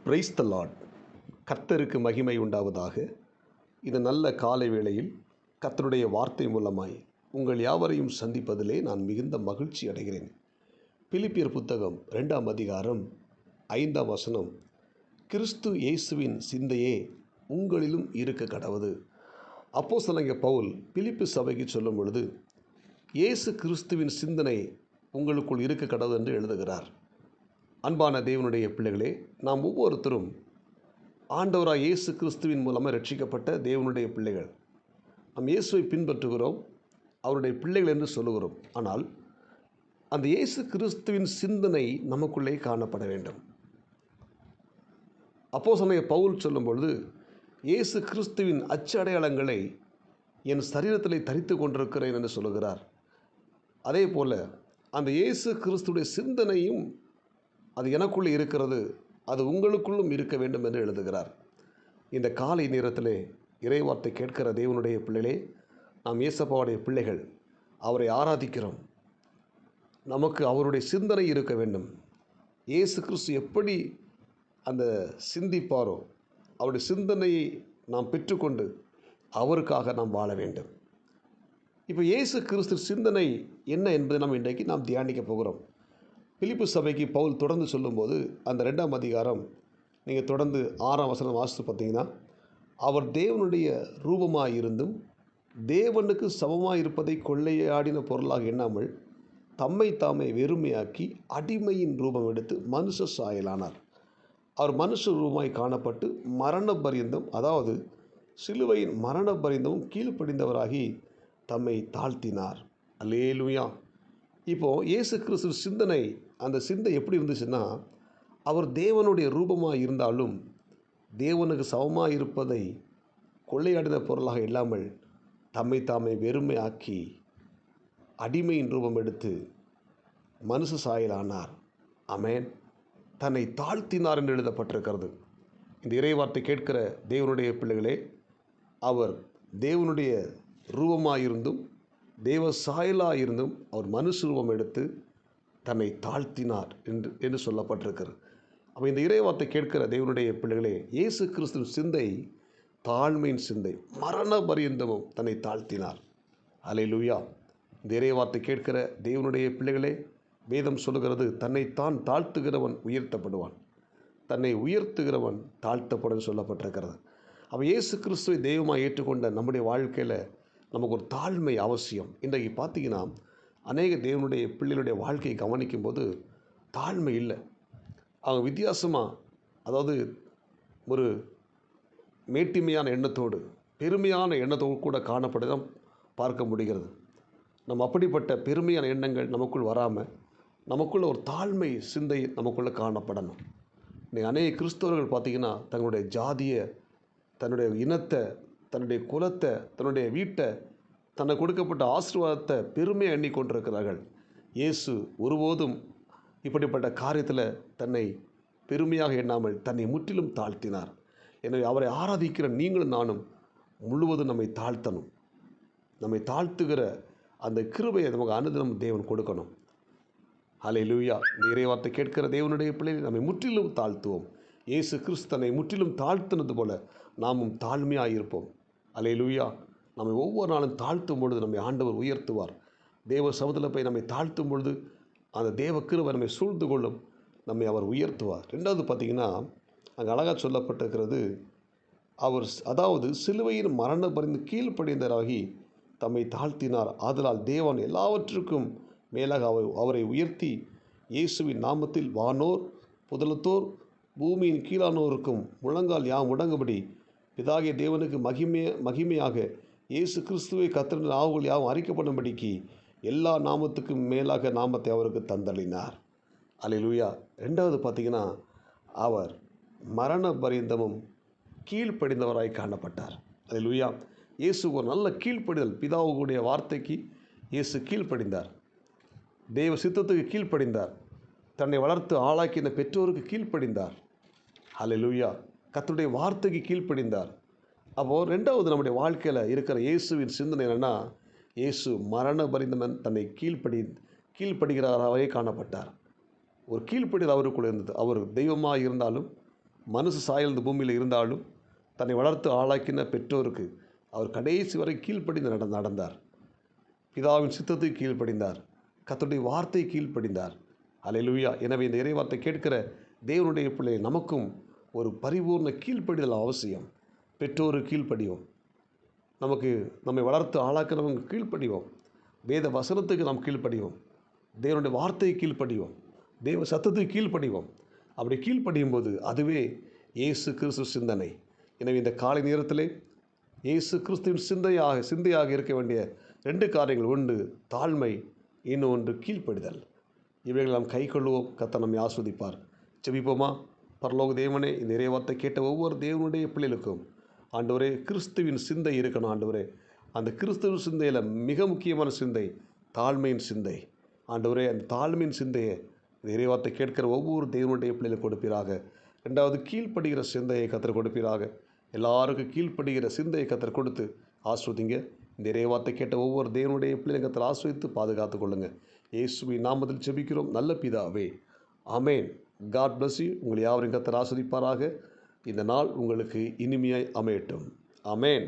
Praise the Lord. கர்த்தருக்கு மகிமை உண்டாவதாக. இந்த நல்ல காலை வேளையில் கர்த்தருடைய வார்த்தை மூலமாய் உங்கள் யாவரையும் சந்திப்பதிலே நான் மிகுந்த மகிழ்ச்சி அடைகிறேன். பிலிப்பியர் புத்தகம் 2ஆம் அதிகாரம் 5ஆம் வசனம், கிறிஸ்து இயேசுவின் சிந்தையே உங்களிலும் இருக்க கடவது. அப்போஸ்தலனாகிய பவுல் பிலிப்பி சபைக்கு சொல்லும் பொழுது, இயேசு கிறிஸ்துவின் சிந்தனை உங்களுக்குள் இருக்க கடவுது என்று எழுதுகிறார். அன்பான தேவனுடைய பிள்ளைகளே, நாம் ஒவ்வொருத்தரும் ஆண்டவராக இயேசு கிறிஸ்துவின் மூலமாக ரட்சிக்கப்பட்ட தேவனுடைய பிள்ளைகள். நாம் இயேசுவை பின்பற்றுகிறோம், அவருடைய பிள்ளைகள் என்று சொல்லுகிறோம். ஆனால் அந்த இயேசு கிறிஸ்துவின் சிந்தனை நமக்குள்ளே காணப்பட வேண்டும். அப்போஸ்தலனாகிய பவுல் சொல்லும் பொழுது, இயேசு கிறிஸ்துவின் அச்சடையாளங்களை என் சரீரத்திலே தரித்து கொண்டிருக்கிறேன் என்று சொல்லுகிறார். அதே போல் அந்த இயேசு கிறிஸ்துடைய சிந்தனையும் அது எனக்குள்ளே இருக்கிறது, அது உங்களுக்குள்ளும் இருக்க வேண்டும் என்று எழுதுகிறார். இந்த காலை நேரத்திலே இறைவார்த்தை கேட்கிற தேவனுடைய பிள்ளைகளே, நாம் இயேசப்பாவுடைய பிள்ளைகள், அவரை ஆராதிக்கிறோம். நமக்கு அவருடைய சிந்தனை இருக்க வேண்டும். இயேசு கிறிஸ்து எப்படி அந்த சிந்திப்பாரோ, அவருடைய சிந்தனையை நாம் பெற்றுக்கொண்டு அவருக்காக நாம் வாழ வேண்டும். இப்போ இயேசு கிறிஸ்து சிந்தனை என்ன என்பதை நாம் இன்றைக்கு தியானிக்க போகிறோம். பிலிப்பி சபைக்கு பவுல் தொடர்ந்து சொல்லும்போது, அந்த 2ஆம் அதிகாரம் நீங்கள் தொடர்ந்து 6ஆம் வசனம் வாசித்து பார்த்தீங்கன்னா, அவர் தேவனுடைய ரூபமாக இருந்தும் தேவனுக்கு சமமாக இருப்பதை கொள்ளையாடின பொருளாக எண்ணாமல் தம்மை தாமே வெறுமையாக்கி அடிமையின் ரூபம் எடுத்து மனுஷ சாயலானார். அவர் மனுஷ ரூபமாய் காணப்பட்டு மரண பரியந்தம், அதாவது சிலுவையின் மரண பரியந்தமும் கீழ்ப்படிந்தவராகி தம்மை தாழ்த்தினார். அல்லேலூயா. இப்போது இயேசு கிறிஸ்து சிந்தனை, அந்த சிந்தை எப்படி இருந்துச்சுன்னா, அவர் தேவனுடைய ரூபமாக இருந்தாலும் தேவனுக்கு சமமாக இருப்பதை கொள்ளையாடின பொருளாக இல்லாமல் தம்மை தாமே வெறுமை ஆக்கி அடிமையின் ரூபம் எடுத்து மனுஷ சாயலானார். ஆமென். தன்னை தாழ்த்தினார் என்று எழுதப்பட்டிருக்கிறது. இந்த இறைவார்த்தை கேட்கிற தேவனுடைய பிள்ளைகளே, அவர் தேவனுடைய ரூபமாக இருந்தும் தேவ சாயலாக இருந்தும் அவர் மனுஷ ரூபம் எடுத்து தன்னை தாழ்த்தினார் என்று சொல்லப்பட்டிருக்கிறது. அப்போ இந்த இறைவார்த்தை கேட்கிற தேவனுடைய பிள்ளைகளே, இயேசு கிறிஸ்துவின் சிந்தை தாழ்மையின் சிந்தை, மரண பரியந்தமும் தன்னை தாழ்த்தினார். அல்லேலூயா. இந்த இறைவார்த்தை கேட்கிற தேவனுடைய பிள்ளைகளே, வேதம் சொல்லுகிறது, தன்னைத்தான் தாழ்த்துகிறவன் உயர்த்தப்படுவான், தன்னை உயர்த்துகிறவன் தாழ்த்தப்படும் சொல்லப்பட்டிருக்கிறது. அப்போ இயேசு கிறிஸ்துவை தெய்வமாக ஏற்றுக்கொண்ட நம்முடைய வாழ்க்கையில் நமக்கு ஒரு தாழ்மை அவசியம். இன்றைக்கு பார்த்தீங்கன்னா, அநேக தேவனுடைய பிள்ளைகளுடைய வாழ்க்கையை கவனிக்கும்போது தாழ்மை இல்லை. அவங்க வித்தியாசமாக, அதாவது ஒரு மேட்டிமையான எண்ணத்தோடு பெருமையான எண்ணத்தோடு கூட காணப்படதான் பார்க்க முடிகிறது. நம்ம அப்படிப்பட்ட பெருமையான எண்ணங்கள் நமக்குள் வராமல் நமக்குள்ள ஒரு தாழ்மை சிந்தை நமக்குள்ளே காணப்படணும். இன்றைக்கி அநேக கிறிஸ்தவர்கள் பார்த்திங்கன்னா, தங்களுடைய ஜாதியை, தன்னுடைய இனத்தை, தன்னுடைய குலத்தை, தன்னுடைய வீட்டை, தனக்கு கொடுக்கப்பட்ட ஆசீர்வாதத்தை பெருமையாக எண்ணிக்கொண்டிருக்கிறார்கள். இயேசு ஒருபோதும் இப்படிப்பட்ட காரியத்தில் தன்னை பெருமையாக எண்ணாமல் தன்னை முற்றிலும் தாழ்த்தினார். எனவே அவரை ஆராதிக்கிற நீங்களும் நானும் முழுவதும் நம்மை தாழ்த்தணும். நம்மை தாழ்த்துகிற அந்த கிருபையை நமக்கு அனுதினம் தேவன் கொடுக்கணும். அல்லேலூயா. இந்த இறைவார்த்தை கேட்கிற தேவனுடைய பிள்ளைகளை நம்மை முற்றிலும் தாழ்த்துவோம். இயேசு கிறிஸ்து தன்னை முற்றிலும் தாழ்த்தினது போல நாமும் தாழ்மையாக இருப்போம். அல்லேலூயா. நம்மை ஒவ்வொரு நாளும் தாழ்த்தும் பொழுது நம்மை ஆண்டவர் உயர்த்துவார். தேவ சமூகத்தில் போய் நம்மை தாழ்த்தும் பொழுது அந்த தேவ கிருபை நம்மை சூழ்ந்து கொள்ளும், நம்மை அவர் உயர்த்துவார். ரெண்டாவது பார்த்திங்கன்னா, அங்கே அழகாக சொல்லப்பட்டிருக்கிறது, அவர் அதாவது சிலுவையின் மரண பரிந்து கீழ்ப்படிந்தவராகி தம்மை தாழ்த்தினார். ஆதலால் தேவன் எல்லாவற்றுக்கும் மேலாக அவரை உயர்த்தி இயேசுவின் நாமத்தில் வானோர் புதலத்தோர் பூமியின் கீழானோருக்கும் முழங்கால் யாம் முடங்கும்படி பிதாகிய தேவனுக்கு மகிமையாக இயேசு கிறிஸ்துவை கர்த்தரின் நாவுகள் யாவும் அறிக்கப்படும்படிக்கு எல்லா நாமத்துக்கும் மேலாக நாமத்தை அவருக்கு தந்தளினார். அல்லேலூயா. ரெண்டாவது பார்த்திங்கன்னா, அவர் மரண பரியந்தமும் கீழ்ப்படிந்தவராய் காணப்பட்டார். அல்லேலூயா. இயேசு ஒரு நல்ல கீழ்ப்படிதல், பிதாவுடைய வார்த்தைக்கு இயேசு கீழ்ப்படிந்தார், தேவ சித்தத்துக்கு கீழ்ப்படிந்தார், தன்னை வளர்த்து ஆளாக்கின பெற்றோருக்கு கீழ்ப்படிந்தார். அல்லேலூயா. கர்த்தருடைய வார்த்தைக்கு கீழ்ப்படிந்தார். அப்போது ரெண்டாவது நம்முடைய வாழ்க்கையில் இருக்கிற இயேசுவின் சிந்தனை என்னென்னா, இயேசு மரண பரிந்தமன் தன்னை கீழ்ப்படுகிறாராகவே காணப்பட்டார். ஒரு கீழ்ப்படிதல் அவருக்குள்ளே இருந்தது. அவர் தெய்வமாக இருந்தாலும் மனுஷ சாயல் இந்த பூமியில் இருந்தாலும் தன்னை வளர்த்து ஆளாக்கின பெற்றோருக்கு அவர் கடைசி வரை கீழ்ப்படிந்து நடந்தார். பிதாவின் சித்தத்துக்கு கீழ்ப்படிந்தார். கர்த்தருடைய வார்த்தை கீழ்ப்படிந்தார். அல்லேலூயா. எனவே இந்த இறைவார்த்தை கேட்கிற தேவனுடைய பிள்ளை நமக்கும் ஒரு பரிபூர்ண கீழ்ப்படிதல் அவசியம். பெற்றோருக்கு கீழ்ப்படிவோம். நம்மை வளர்த்து ஆளாக்கிறவங்க கீழ்ப்படிவோம். வேத வசனத்துக்கு நாம் கீழ்ப்படிவோம். தேவனுடைய வார்த்தையை கீழ்ப்படிவோம். தேவ சத்தத்துக்கு கீழ்ப்படிவோம். அப்படி கீழ்ப்படியும் போது அதுவே இயேசு கிறிஸ்து சிந்தனை. எனவே இந்த காலை நேரத்திலே இயேசு கிறிஸ்துவின் சிந்தையாக இருக்க வேண்டிய 2 காரியங்கள். ஒன்று தாழ்மை, இன்னொன்று கீழ்ப்படிதல். இவைகளை நாம் கைக்கொள்வோம். கர்த்தர் நம்மை ஆஸ்வதிப்பார். ஜெபிப்போமா? பரலோக தேவனே, இந்த இறைவார்த்தை கேட்ட ஒவ்வொரு தேவனுடைய பிள்ளைகளுக்கும் ஆண்டவரே கிறிஸ்துவின் சிந்தை இருக்கணும். ஆண்டவரே, அந்த கிறிஸ்துவின் சிந்தையில் மிக முக்கியமான சிந்தை தாழ்மையின் சிந்தை. ஆண்டவரே, அந்த தாழ்மையின் சிந்தையை இந்த இறைவார்த்தை கேட்கிற ஒவ்வொரு தேவனுடைய பிள்ளைகளுக்கு கொடுப்பீராக. 2வது கீழ்ப்படுகிற சிந்தையை கர்த்தர் கொடுப்பீராக. எல்லாருக்கும் கீழ்ப்படுகிற சிந்தையை கர்த்தர் கொடுத்து ஆஸ்வதிங்க. இந்த இறைவார்த்தை கேட்ட ஒவ்வொரு தேவனுடைய பிள்ளைகளை கர்த்தர் ஆஸ்வதித்து பாதுகாத்து கொள்ளுங்க. இயேசுவின் நாமத்தில் ஜெபிக்கிறோம் நல்ல பிதாவே, ஆமேன். God bless you. உங்கள் யாவரையும் கர்த்தர் ஆஸ்வதிப்பாராக. இந்த நாள் உங்களுக்கு இனிமையாய் அமையட்டும். ஆமேன்.